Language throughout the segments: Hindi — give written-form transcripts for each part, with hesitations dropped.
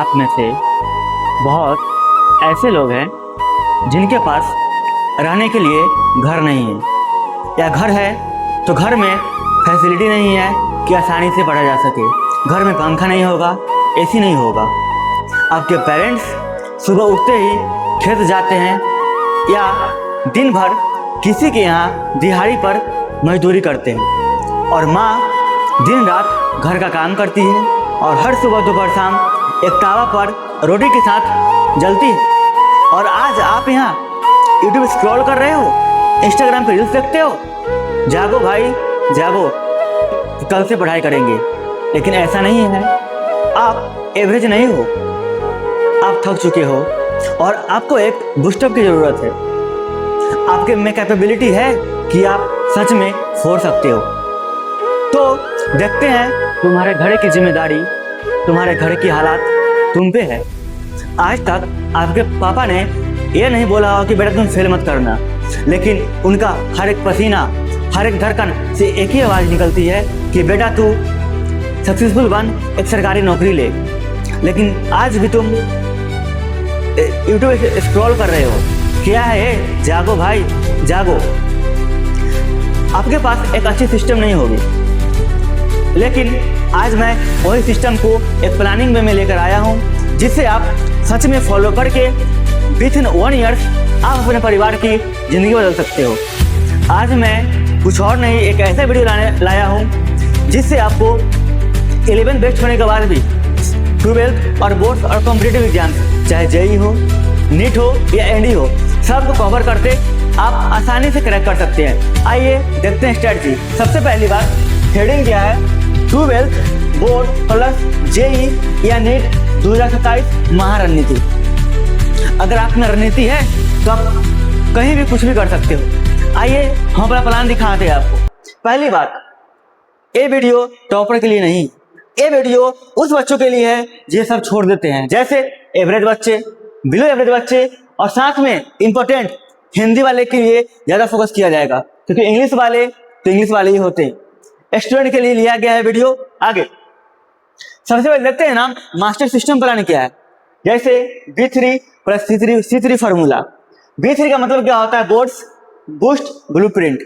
आप में से बहुत ऐसे लोग हैं जिनके पास रहने के लिए घर नहीं है, या घर है तो घर में फैसिलिटी नहीं है कि आसानी से पढ़ा जा सके। घर में पंखा नहीं होगा, एसी नहीं होगा। आपके पेरेंट्स सुबह उठते ही खेत जाते हैं या दिन भर किसी के यहाँ दिहाड़ी पर मजदूरी करते हैं, और माँ दिन रात घर का काम करती है और हर सुबह दोपहर शाम एक तावा पर रोटी के साथ जलती है। और आज आप यहाँ यूट्यूब स्क्रॉल कर रहे हो, इंस्टाग्राम पे रील्स देखते हो। जागो भाई जागो, कल से पढ़ाई करेंगे। लेकिन ऐसा नहीं है, आप एवरेज नहीं हो, आप थक चुके हो और आपको एक बूस्टअप की ज़रूरत है। आपके में कैपेबिलिटी है कि आप सच में फोड़ सकते हो। तो देखते हैं, तुम्हारे घर की जिम्मेदारी, तुम्हारे घर की हालात तुम पे है। आज तक आपके पापा ने ये नहीं बोला हो कि बेटा तुम फेल मत करना, लेकिन उनका हर एक पसीना, हर एक धड़कन से एक ही आवाज़ निकलती है कि बेटा तू सक्सेसफुल बन, एक सरकारी नौकरी ले। लेकिन आज भी तुम यूट्यूब स्क्रॉल कर रहे हो। क्या है ये? जागो भाई जागो। आपके पास एक अच्छी सिस्टम नहीं होगी, लेकिन आज मैं वही सिस्टम को एक प्लानिंग वे में लेकर आया हूँ, जिससे आप सच में फॉलो करके विथिन 1 ईयर आप अपने परिवार की ज़िंदगी बदल सकते हो। आज मैं कुछ और नहीं, एक ऐसा वीडियो लाया हूँ जिससे आपको 11 बेस्ट होने के बाद भी 12th और बोर्ड्स और कॉम्पिटिटिव एग्जाम, चाहे जेई हो, नीट हो या एनडी हो, सबको कवर करते आप आसानी से क्रैक कर सकते हैं। आइए देखते हैं स्ट्रेटजी। सबसे पहली बात, हेडिंग क्या है? 12th बोर्ड प्लस जेई या नीट 2027 महारणनीति। अगर आप में रणनीति है तो आप कहीं भी कुछ भी कर सकते हो। आइए हम अपना प्लान दिखाते हैं आपको। पहली बात, ये वीडियो टॉपर के लिए नहीं, ये वीडियो उस बच्चों के लिए है जो सब छोड़ देते हैं, जैसे एवरेज बच्चे, बिलो एवरेज बच्चे, और साथ में इम्पोर्टेंट हिंदी वाले के लिए ज़्यादा फोकस किया जाएगा, क्योंकि इंग्लिश वाले तो इंग्लिश वाले ही होते हैं। स्टूडेंट के लिए लिया गया है वीडियो। आगे सबसे पहले देखते हैं ना, मास्टर सिस्टम प्लान क्या है। जैसे B3 plus C3 formula. B3 का मतलब क्या होता है? Boards boost blueprint.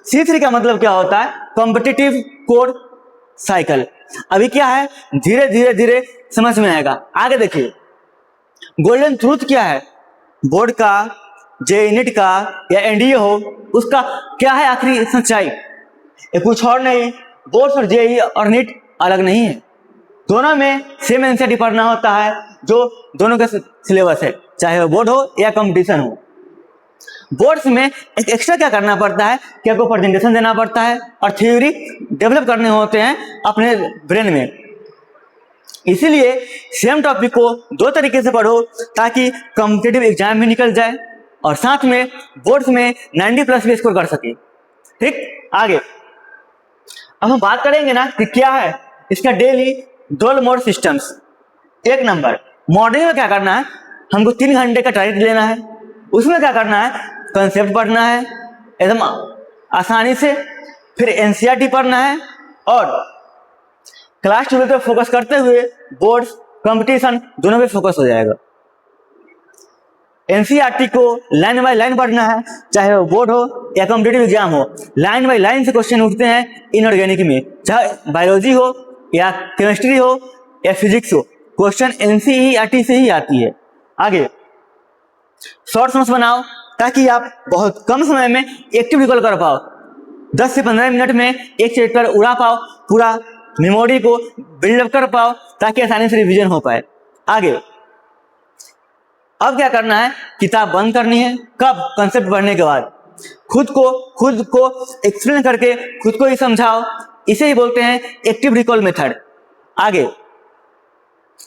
C3 का मतलब क्या होता है? Competitive code cycle. अभी क्या है, धीरे धीरे धीरे समझ में आएगा। आगे देखिए, गोल्डन ट्रूथ क्या है? बोर्ड का, जेईई नीट का या एनडीए हो, उसका क्या है आखिरी सच्चाई? ये कुछ और नहीं, बोर्ड्स और जेईई और नीट अलग नहीं है, दोनों में सेम एनसीईआरटी पढ़ना होता है, जो दोनों का सिलेबस है, चाहे वो बोर्ड हो या कंपटीशन हो। बोर्ड्स में एक एक्स्ट्रा क्या करना पड़ता है कि आपको प्रेजेंटेशन देना पड़ता है और थ्योरी डेवलप करने होते हैं अपने ब्रेन में। इसीलिए सेम टॉपिक को 2 तरीके से पढ़ो ताकि कॉम्पिटिटिव एग्जाम भी निकल जाए और साथ में बोर्ड्स में 90+ भी स्कोर कर सके। ठीक, आगे अब हम बात करेंगे ना कि क्या है इसका daily 2 mode systems. 1 number, morning में क्या करना है, हमको 3 घंटे का टारगेट लेना है। उसमें क्या करना है, कंसेप्ट पढ़ना है एकदम आसानी से, फिर एनसीईआरटी पढ़ना है और क्लास 12 पे फोकस करते हुए बोर्ड्स कंपटीशन दोनों पे फोकस हो जाएगा। एनसीईआरटी को लाइन बाय लाइन पढ़ना है, चाहे वो बोर्ड हो या कॉम्पिटिटिव एग्जाम हो। लाइन बाय लाइन से क्वेश्चन उठते हैं इनऑर्गेनिक में, चाहे बायोलॉजी हो या केमिस्ट्री हो या फिजिक्स हो, क्वेश्चन एनसीईआरटी से ही आती है। आगे शॉर्ट नोट्स बनाओ ताकि आप बहुत कम समय में एक्टिव रिकॉल कर पाओ, 10 से 15 मिनट में एक चैप्टर उड़ा पाओ, पूरा मेमोरी को बिल्डअप कर पाओ ताकि आसानी से रिवीजन हो पाए। आगे अब क्या करना है, किताब बंद करनी है। कब? कंसेप्ट पढ़ने के बाद। खुद को एक्सप्लेन करके खुद को ही समझाओ, इसे ही बोलते हैं एक्टिव रिकॉल मेथड। आगे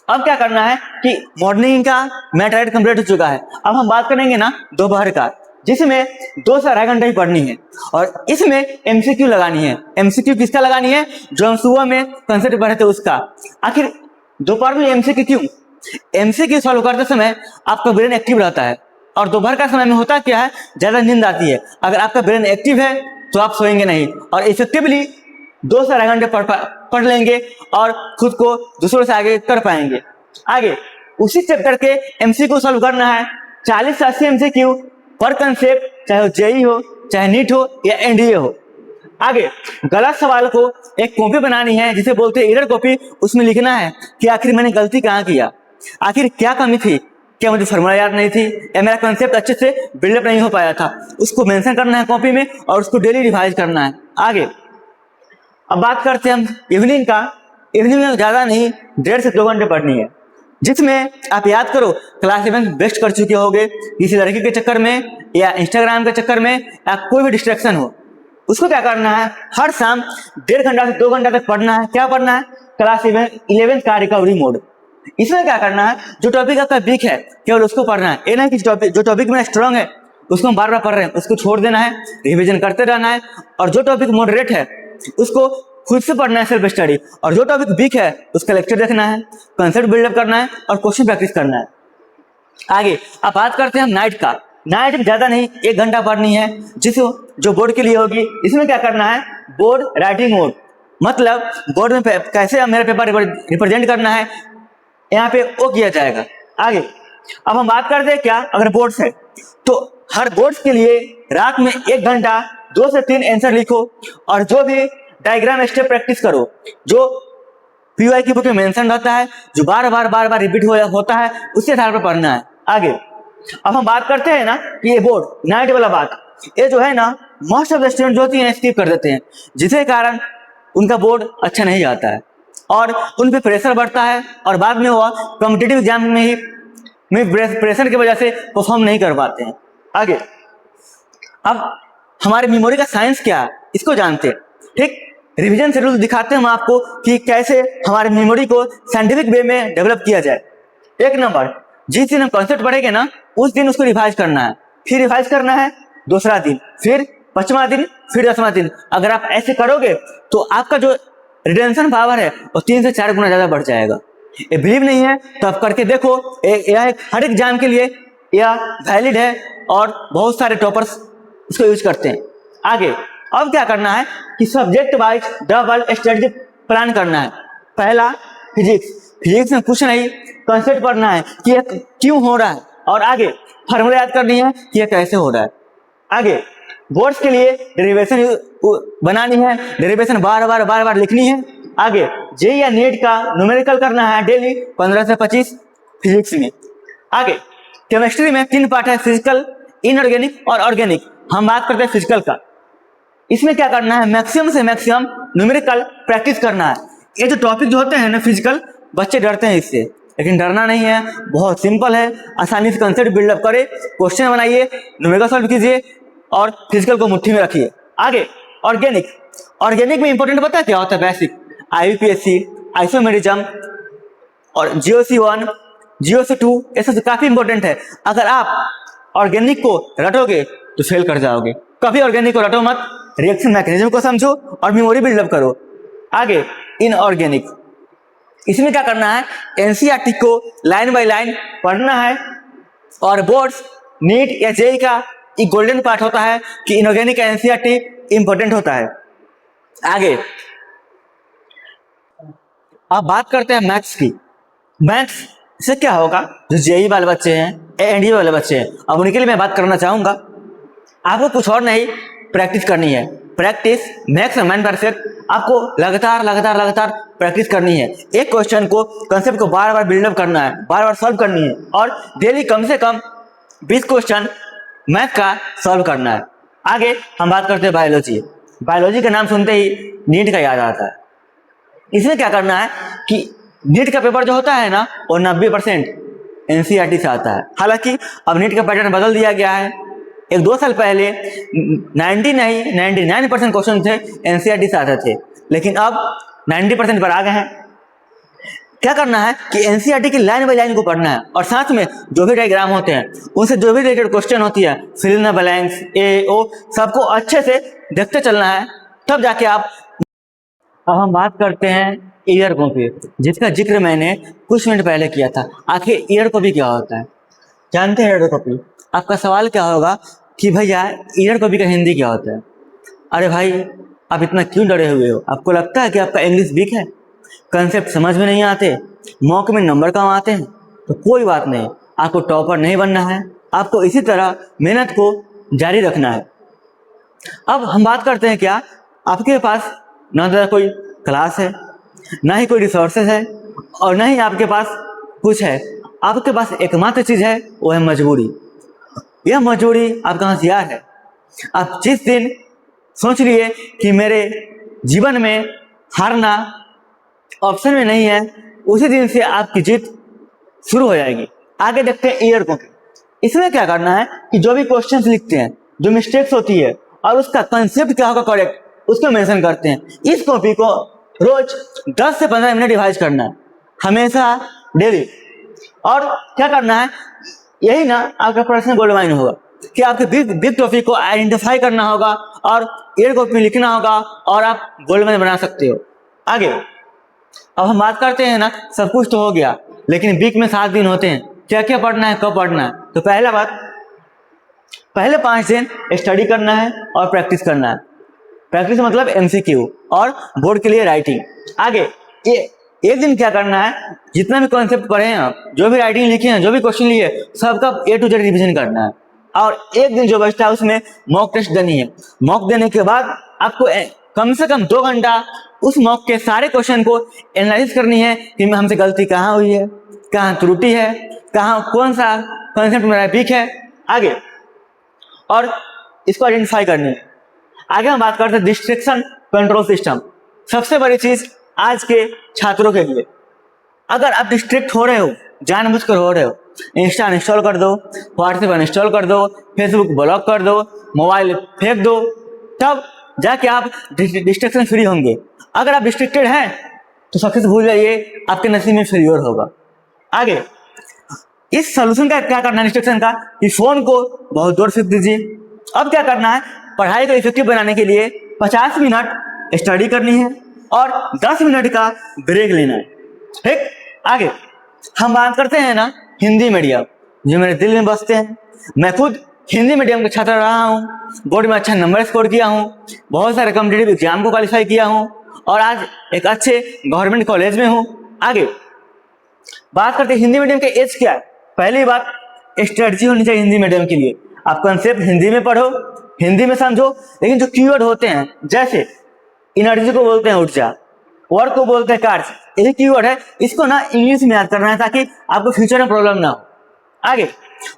अब क्या करना है कि मॉर्निंग का मैं टारगेट कंप्लीट हो चुका है। अब हम बात करेंगे ना दोपहर का, जिसमें 2 से 2.5 घंटे ही पढ़नी है और इसमें एमसीक्यू लगानी है। एमसीक्यू किसका लगानी है? जो हम सुबह में कंसेप्ट पढ़े थे उसका। आखिर दोपहर में एमसीक्यू क्यों? एमसीक्यू सॉल्व करते समय आपका ब्रेन एक्टिव रहता है और दोपहर का समय में होता क्या है, ज्यादा नींद आती है। अगर आपका ब्रेन एक्टिव है तो आप सोएंगे नहीं और इफेक्टिवली 2 से 2.5 घंटे पढ़ लेंगे और खुद को दूसरों से आगे कर पाएंगे। आगे उसी चैप्टर के एमसीक्यू सॉल्व करना है। 40 से 80 एमसीक्यू पर कंसेप्ट, चाहे वो जेई हो, चाहे नीट हो या एनडीए हो। आगे गलत सवाल को एक कॉपी बनानी है जिसे बोलते हैं एरर कॉपी। उसमें लिखना है कि आखिर मैंने गलती कहाँ किया, आखिर क्या कमी थी, क्या मुझे फॉर्मूला याद नहीं थी या मेरा कंसेप्ट अच्छे से बिल्डअप नहीं हो पाया था, उसको मेंशन करना है कॉपी में और उसको डेली रिवाइज करना है। आगे अब बात करते हैं हम इवनिंग का। इवनिंग में ज़्यादा नहीं 1.5 से 2 घंटे पढ़नी है, जिसमें आप याद करो क्लास 11 वेस्ट कर चुके होगे किसी लड़की के चक्कर में या इंस्टाग्राम के चक्कर में या कोई भी डिस्ट्रैक्शन हो। उसको क्या करना है, हर शाम 1.5 घंटा से 2 घंटा तक पढ़ना है। क्या पढ़ना है, क्लास 11 का रिकवरी मोड। इसमें क्या करना है, जो टॉपिक आपका वीक है केवल उसको पढ़ना है। ये नहीं कि जो टॉपिक में स्ट्रांग है उसको हम बार बार पढ़ रहे हैं उसको छोड़ देना है, रिविजन करते रहना है। और जो टॉपिक मॉडरेट है उसको खुद से पढ़ना है, सेल्फ स्टडी। और जो टॉपिक वीक है उसका लेक्चर देखना है, कंसेप्ट बिल्डअप करना है और क्वेश्चन प्रैक्टिस करना है। आगे अब बात करते हैं हम नाइट का। नाइट में ज़्यादा नहीं 1 घंटा पढ़नी है, जो बोर्ड के लिए होगी। इसमें क्या करना है, बोर्ड राइटिंग मोड, मतलब बोर्ड में कैसे मेरा पेपर रिप्रेजेंट करना है यहाँ पे वो किया जाएगा। आगे अब हम बात करते हैं क्या, अगर बोर्ड्स है तो हर बोर्ड्स के लिए रात में 1 घंटा 2 से 3 आंसर लिखो और जो भी डायग्राम स्टेप प्रैक्टिस करो जो पीवाई की बुक में मेंशन रहता है, जो बार बार रिपीट होता है, उसके आधार पर पढ़ना है। आगे अब हम बात करते हैं ना कि ये बोर्ड नाइट वाला बात, ये जो है ना मोस्ट ऑफ द स्टूडेंट जो होती हैं स्किप कर देते हैं, जिसके कारण उनका बोर्ड अच्छा नहीं जाता है और उन पे प्रेशर बढ़ता है और बाद में वो कॉम्पिटिटिव एग्जाम में प्रेशर की वजह से परफॉर्म नहीं कर पाते हैं। आगे अब हमारे मेमोरी का साइंस क्या है इसको जानते हैं, ठीक। रिवीजन शेड्यूल दिखाते हैं हम आपको कि कैसे हमारे मेमोरी को साइंटिफिक वे में डेवलप किया जाए। 1 नंबर, जिस दिन हम कॉन्सेप्ट पढ़ेंगे ना उस दिन उसको रिवाइज करना है, फिर रिवाइज करना है दूसरा दिन, फिर 5वां दिन, फिर 10वां दिन। अगर आप ऐसे करोगे तो आपका जो रिटेंशन पावर है वो 3 से 4 गुना ज़्यादा बढ़ जाएगा। ये बिलीव नहीं है तो आप करके देखो, यह हर एग्जाम के लिए यह वैलिड है और बहुत सारे टॉपर्स इसको यूज करते हैं। आगे अब क्या करना है कि subject wise double study plan करना है। पहला फिजिक्स में कुछ नहीं, कंसेप्ट पढ़ना है कि यह क्यों हो रहा है और आगे फार्मूला याद करनी है कि यह कैसे हो रहा है। आगे बोर्ड्स के लिए डेरिवेशन बनानी है, डेरिवेशन बार बार लिखनी है। आगे जेईई या नीट का न्यूमेरिकल करना है डेली 15 से 25 फिजिक्स में। आगे केमिस्ट्री में 3 पार्ट है, फिजिकल, इनऑर्गेनिक और ऑर्गेनिक। हम बात करते हैं फिजिकल का। इसमें क्या करना है, मैक्सिमम से मैक्सिमम न्यूमेरिकल प्रैक्टिस करना है। ये जो टॉपिक जो होते हैं ना फिजिकल, बच्चे डरते हैं इससे, लेकिन डरना नहीं है, बहुत सिंपल है। आसानी से कंसेप्ट बिल्डअप करे, क्वेश्चन बनाइए, न्यूमेरिकल सॉल्व कीजिए और फिजिकल को मुट्ठी में रखिए। आगे ऑर्गेनिक में इंपॉर्टेंट पता है क्या होता है, बेसिक IUPAC, आइसोमेरिज्म और GOC1, GOC2, ये सब काफी इंपॉर्टेंट है। अगर आप ऑर्गेनिक को रटोगे तो फेल कर जाओगे। कभी ऑर्गेनिक को रटो मत, रिएक्शन मैकेनिज्म को समझो और मेमोरी बिल्डअप करो। आगे इनऑर्गेनिक, इसमें क्या करना है, NCERT को लाइन बाय लाइन पढ़ना है और बोर्ड्स नीट या जेईई का एक गोल्डन पार्ट होता है कि इनऑर्गेनिक का NCERT इंपॉर्टेंट होता है। आगे अब बात करते हैं मैथ्स की। मैथ्स से क्या होगा, जो जेईई वाले बच्चे हैं, एनडीए वाले बच्चे हैं, अब उनके लिए मैं बात करना चाहूंगा। आपको कुछ और नहीं, प्रैक्टिस करनी है। प्रैक्टिस मैक्स मैन परफेक्ट, आपको लगातार प्रैक्टिस करनी है। एक क्वेश्चन को, कंसेप्ट को बार बार बिल्डअप करना है, बार बार सॉल्व करनी है और डेली कम से कम 20 क्वेश्चन मैथ का सॉल्व करना है। आगे हम बात करते हैं बायोलॉजी का नाम सुनते ही नीट का याद आता है। इसमें क्या करना है कि नीट का पेपर जो होता है ना वो 90% NCERT से आता है। हालांकि अब नीट का पैटर्न बदल दिया गया है। 1-2 साल पहले 99% क्वेश्चन थे NCERT से आते थे, लेकिन अब 90% पर आ गए हैं। क्या करना है कि NCERT की लाइन बाय लाइन को पढ़ना है और साथ में जो भी डायग्राम होते हैं उनसे जो भी रिलेटेड क्वेश्चन होती है, fill in the blanks, A-O, सबको अच्छे से देखते चलना है, तब जाके आप। अब हम बात करते हैं ईयर कॉपी, जिसका जिक्र मैंने कुछ मिनट पहले किया था। आखिर ईयर कॉपी क्या होता है, जानते हैं ईयर कॉपी? आपका सवाल क्या होगा कि भैया ईयर कॉपी का हिंदी क्या होता है? अरे भाई आप इतना क्यों डरे हुए हो? आपको लगता है कि आपका इंग्लिश वीक है, कंसेप्ट समझ में नहीं आते, मॉक में नंबर कम आते हैं? तो कोई बात नहीं, आपको टॉपर नहीं बनना है, आपको इसी तरह मेहनत को जारी रखना है। अब हम बात करते हैं क्या, आपके पास ना ज़्यादा कोई क्लास है, ना ही कोई रिसोर्सेज है, और ना ही आपके पास कुछ है। आपके पास एकमात्र चीज़ है, वो है मजबूरी। यह मजबूरी आपका हथियार है। आप जिस दिन सोच लिए कि मेरे जीवन में हारना ऑप्शन में नहीं है, उसी दिन से आपकी जीत शुरू हो जाएगी। आगे देखते हैं ईयर कॉपी। इसमें क्या करना है कि जो भी क्वेश्चंस लिखते हैं, जो मिस्टेक्स होती है और उसका कंसेप्ट क्या होगा करेक्ट, उसको मेंशन करते हैं। इस कॉपी को रोज 10 से 15 मिनट रिवाइज करना है, हमेशा डेली। और क्या करना है, यही ना आपका पर्सनल गोल्ड माइन होगा कि आपके बिग टॉपिक को आइडेंटिफाई करना होगा और ईयर कॉपी में लिखना होगा और आप गोल्ड माइन बना सकते हो। आगे अब हम बात करते हैं ना, सब कुछ तो हो गया, लेकिन वीक में 7 दिन होते हैं, क्या क्या पढ़ना है, कब पढ़ना है। तो पहला बात, पहले 5 दिन स्टडी करना है और प्रैक्टिस करना है। प्रैक्टिस मतलब एमसीक्यू और बोर्ड के लिए राइटिंग। आगे ये एक दिन क्या करना है, जितना भी कॉन्सेप्ट पढ़े हैं आप, जो भी राइटिंग लिखी है, जो भी क्वेश्चन लिए, सबका A to Z रिविजन करना है। और एक दिन जो बचता है उसमें मॉक टेस्ट देनी है। मॉक देने के बाद आपको कम से कम 2 घंटा उस मॉक के सारे क्वेश्चन को एनालाइज करनी है कि हमसे गलती कहाँ हुई है, कहाँ त्रुटि है, कहाँ कौन सा कॉन्सेप्ट मेरा वीक है। आगे और इसको आइडेंटिफाई करनी है। आगे हम बात करते हैं डिस्ट्रैक्शन कंट्रोल सिस्टम। सबसे बड़ी चीज आज के छात्रों के लिए, अगर आप डिस्ट्रैक्ट हो रहे हो, जानबूझकर हो रहे हो, इंस्टा इंस्टॉल कर दो, व्हाट्सएप इंस्टॉल कर दो, फेसबुक ब्लॉक कर दो, मोबाइल फेंक दो, तब जाके आप डिस्ट्रैक्शन फ्री होंगे। अगर आप डिस्ट्रैक्टेड हैं तो सक्सेस भूल जाइए, आपके नसीब में फेलियर होगा। आगे इस सोल्यूशन का क्या करना है डिस्ट्रैक्शन का, कि फोन को बहुत दूर फेंक दीजिए। अब क्या करना है, पढ़ाई को इफेक्टिव बनाने के लिए 50 मिनट स्टडी करनी है और 10 मिनट का ब्रेक लेना है। ठीक, आगे हम बात करते हैं ना हिंदी मीडियम, जो मेरे दिल में बसते हैं। मैं खुद हिंदी मीडियम का छात्र रहा हूँ, बोर्ड में अच्छा नंबर स्कोर किया हूँ, बहुत सारे कॉम्पिटिटिव एग्जाम को क्वालिफाई किया हूँ और आज एक अच्छे गवर्नमेंट कॉलेज में हूँ। आगे बात करते हैं हिंदी मीडियम के एज क्या है। पहली बात, स्ट्रेटजी होनी चाहिए हिंदी मीडियम के लिए। आप कंसेप्ट हिंदी में पढ़ो, हिंदी में समझो, लेकिन जो कीवर्ड होते हैं, जैसे एनर्जी को बोलते हैं ऊर्जा, वर्क को बोलते हैं कार्य, यही कीवर्ड है, इसको ना इंग्लिश में याद करना है ताकि आपको फ्यूचर में प्रॉब्लम ना हो। आगे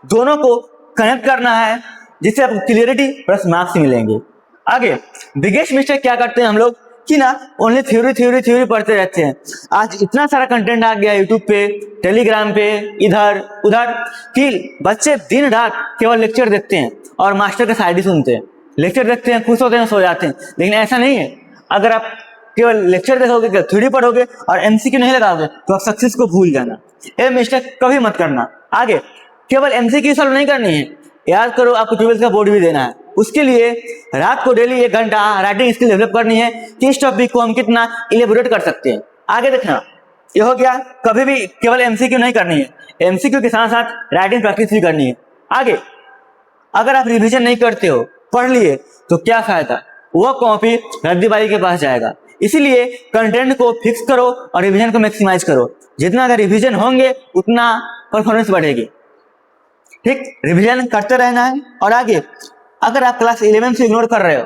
दोनों को कनेक्ट करना है जिससे आपको क्लियरिटी प्लस मार्क्स मिलेंगे। आगे बिगेस्ट मिस्टेक क्या करते हैं हम लोग कि ना ओनली थ्योरी पढ़ते रहते हैं। आज इतना सारा कंटेंट आ गया यूट्यूब पे, टेलीग्राम पे, इधर उधर, कि बच्चे दिन रात केवल लेक्चर देखते हैं और मास्टर का शायरी सुनते हैं। लेक्चर देखते हैं, खुश होते हैं, सो जाते हैं। लेकिन ऐसा नहीं है, अगर आप केवल लेक्चर देखोगे, थ्योरी पढ़ोगे और एमसीक्यू नहीं लगाओगे तो आप सक्सेस को भूल जाना। ये मिस्टेक कभी मत करना। आगे केवल एमसीक्यू सॉल्व नहीं करनी है, याद करो आपको 12th का बोर्ड भी देना है। उसके लिए रात को डेली 1 घंटा राइटिंग स्किल डेवलप करनी है कि इस टॉपिक को हम कितना इलेबोरेट कर सकते हैं। आगे देखना, ये हो गया, कभी भी केवल एमसीक्यू नहीं करनी है, एमसीक्यू के साथ साथ राइटिंग प्रैक्टिस भी करनी है। आगे अगर आप रिवीजन नहीं करते हो, पढ़ लिए, तो क्या फायदा, वो कॉपी रद्दीबाजी के पास जाएगा। इसीलिए कंटेंट को फिक्स करो और रिवीजन को मैक्सिमाइज करो। जितना अगर रिवीजन होंगे उतना परफॉर्मेंस बढ़ेगी। ठीक, रिवीजन करते रहना है। और आगे अगर आप क्लास 11 से इग्नोर कर रहे हो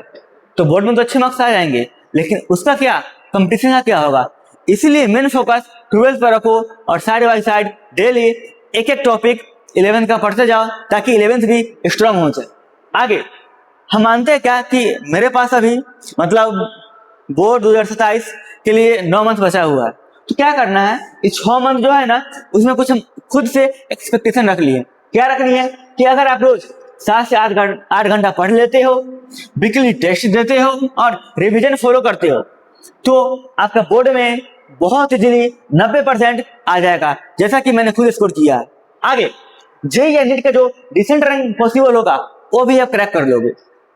तो बोर्ड में तो अच्छे मार्क्स आ जाएंगे, लेकिन उसका क्या, कंपटीशन का क्या होगा। इसीलिए मेन फोकस 12th पर रखो और साइड बाई साइड डेली एक एक टॉपिक 11th का पढ़ते जाओ ताकि 11th भी स्ट्रांग हो जाए। आगे हम मानते हैं क्या कि मेरे पास अभी मतलब बोर्ड 2027 के लिए 9 मंथ बचा हुआ है, तो क्या करना है, इस 6 मंथ जो है ना, उसमें कुछ हम खुद से एक्सपेक्टेशन रख लिए। क्या रखनी है कि अगर आप रोज 7 से 8 घंटा पढ़ लेते हो, वीकली टेस्ट देते हो और रिवीजन फॉलो करते हो, तो आपका बोर्ड में बहुत इजीली 90% आ जाएगा, जैसा कि मैंने खुद स्कोर किया है। आगे जेईई या नीट का जो डिसेंट रैंक पॉसिबल होगा वो भी आप क्रैक कर लोगे।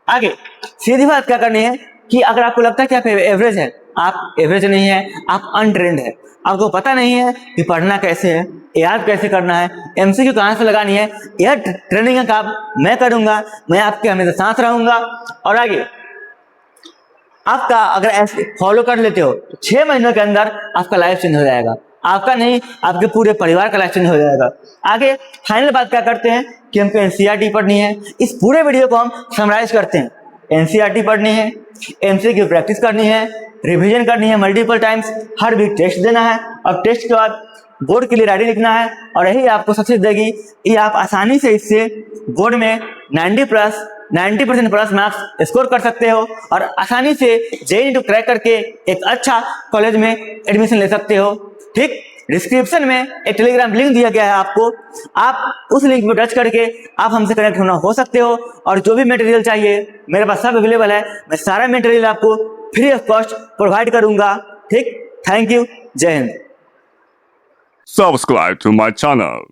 आगे सीधी बात क्या करनी है कि अगर आपको लगता है कि आप एवरेज है, आप एवरेज नहीं है, आप अनट्रेंड है, आपको पता नहीं है कि पढ़ना कैसे है, याद कैसे करना है, एमसीक्यू कहाँ से लगानी है, यह ट्रेनिंग का काम मैं करूंगा, मैं आपके हमेशा साथ रहूंगा। और आगे आपका अगर ऐसे फॉलो कर लेते हो तो 6 महीनों के अंदर आपका लाइफ चेंज हो जाएगा। आपका नहीं, आपके पूरे परिवार का लाइफ चेंज हो जाएगा। आगे फाइनल बात क्या करते हैं कि हमको एनसीईआरटी पढ़नी है। इस पूरे वीडियो को हम समराइज करते हैं। एनसीईआरटी पढ़नी है, एमसीक्यू की प्रैक्टिस करनी है, रिवीजन करनी है मल्टीपल टाइम्स, हर वीक टेस्ट देना है और टेस्ट के बाद बोर्ड के लिए डायरी लिखना है और यही आपको सक्सेस देगी। ये आप आसानी से इससे बोर्ड में 90% प्लस मार्क्स स्कोर कर सकते हो और आसानी से जेईई नीट क्रैक करके एक अच्छा कॉलेज में एडमिशन ले सकते हो। ठीक, डिस्क्रिप्शन में एक टेलीग्राम लिंक दिया गया है आपको, आप उस लिंक पर टच करके आप हमसे कनेक्ट होना हो सकते हो और जो भी मटेरियल चाहिए मेरे पास सब अवेलेबल है। मैं सारा मटेरियल आपको फ्री ऑफ कॉस्ट प्रोवाइड करूंगा। ठीक, थैंक यू, जय Hind. Subscribe to my channel.